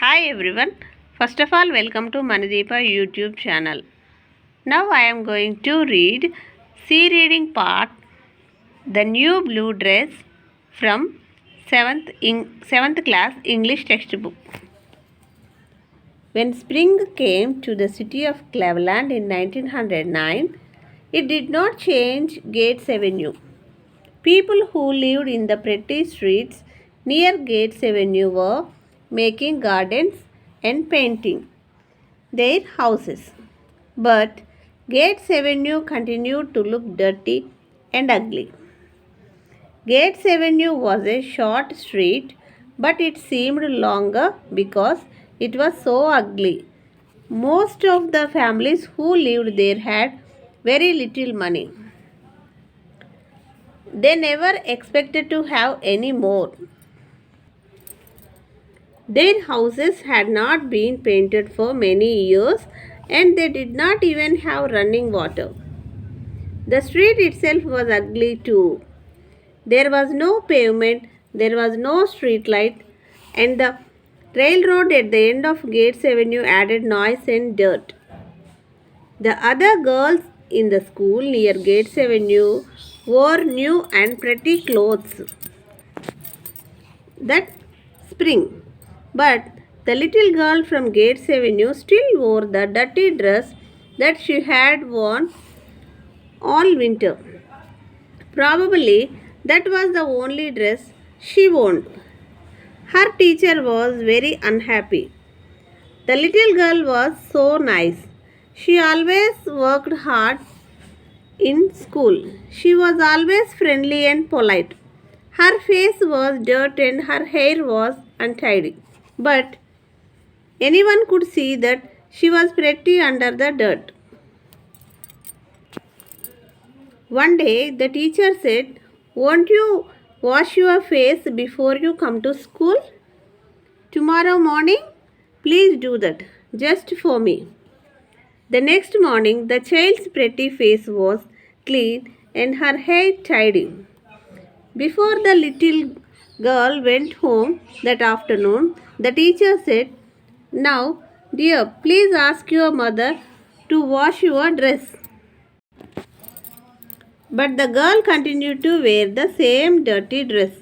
Hi everyone. First of all, welcome to Manideepa YouTube channel. Now I am going to read C.Reading part The New Blue Dress from 7th class English textbook. When spring came to the city of Cleveland in 1909, it did not change Gates Avenue. People who lived in the pretty streets near Gates Avenue were making gardens and painting their houses. But Gates Avenue continued to look dirty and ugly. Gates Avenue was a short street, but it seemed longer because it was so ugly. Most of the families who lived there had very little money. They never expected to have any more. Their houses had not been painted for many years and they did not even have running water. The street itself was ugly too. There was no pavement, there was no street light, and the railroad at the end of Gates Avenue added noise and dirt. The other girls in the school near Gates Avenue wore new and pretty clothes that spring. But the little girl from Gates Avenue still wore the dirty dress that she had worn all winter. Probably that was the only dress she wore. Her teacher was very unhappy. The little girl was so nice. She always worked hard in school. She was always friendly and polite. Her face was dirt and her hair was untidy. But anyone could see that she was pretty under the dirt. One day the teacher said, "Won't you wash your face before you come to school? Tomorrow morning, please do that, just for me." The next morning, the child's pretty face was clean and her hair tidy. Before the little girl went home that afternoon, the teacher said, "Now, dear, please ask your mother to wash your dress." But the girl continued to wear the same dirty dress.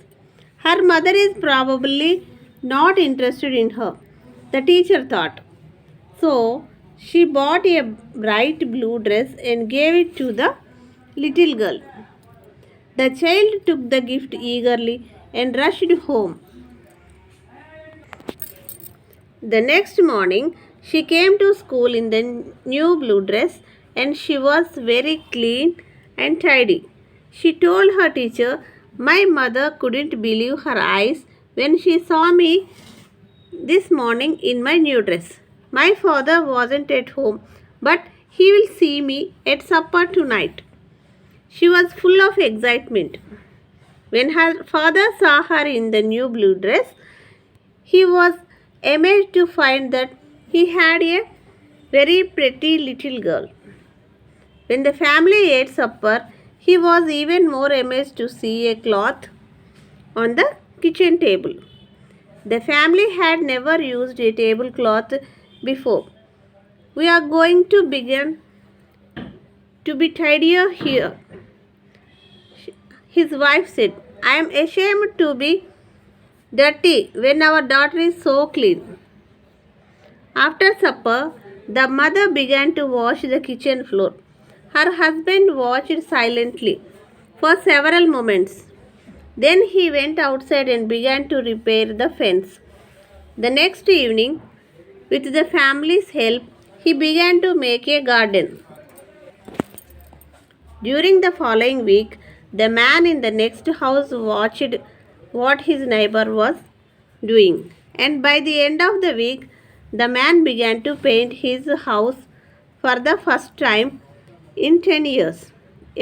Her mother is probably not interested in her, the teacher thought. So she bought a bright blue dress and gave it to the little girl. The child took the gift eagerly and rushed home. The next morning, she came to school in the new blue dress and she was very clean and tidy. She told her teacher, "My mother couldn't believe her eyes when she saw me this morning in my new dress. My father wasn't at home, but he will see me at supper tonight." She was full of excitement. When her father saw her in the new blue dress, he was amazed to find that he had a very pretty little girl. When the family ate supper, he was even more amazed to see a cloth on the kitchen table. The family had never used a tablecloth before. "We are going to begin to be tidier here," his wife said. "I am ashamed to be dirty when our daughter is so clean." After supper, the mother began to wash the kitchen floor. Her husband watched silently for several moments. Then he went outside and began to repair the fence. The next evening, with the family's help, he began to make a garden. During the following week, the man in the next house watched what his neighbor was doing. And by the end of the week, the man began to paint his house for the first time in 10 years.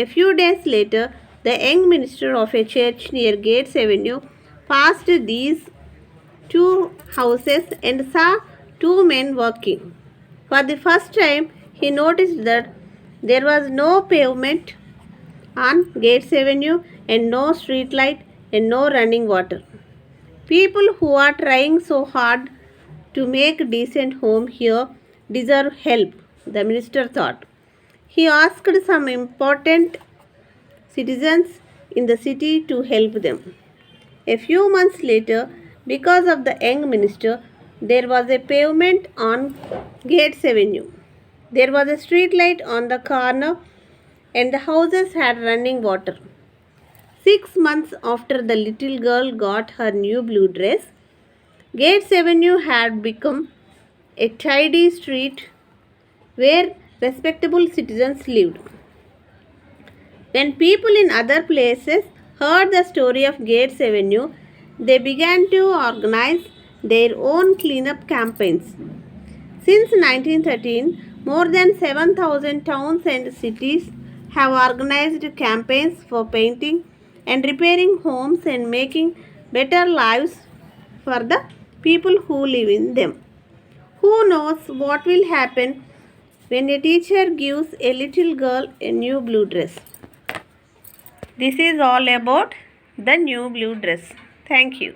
A few days later, the young minister of a church near Gates Avenue passed these two houses and saw two men working. For the first time, he noticed that there was no pavement on Gates Avenue and no street light and no running water. People who are trying so hard to make a decent home here deserve help, the minister thought. He asked some important citizens in the city to help them. A few months later, because of the young minister, there was a pavement on Gates Avenue. There was a street light on the corner, and the houses had running water. 6 months after the little girl got her new blue dress, Gates Avenue had become a tidy street where respectable citizens lived. When people in other places heard the story of Gates Avenue, they began to organize their own cleanup campaigns. Since 1913, more than 7,000 towns and cities have organized campaigns for painting and repairing homes and making better lives for the people who live in them. Who knows what will happen when a teacher gives a little girl a new blue dress? This is all about the new blue dress. Thank you.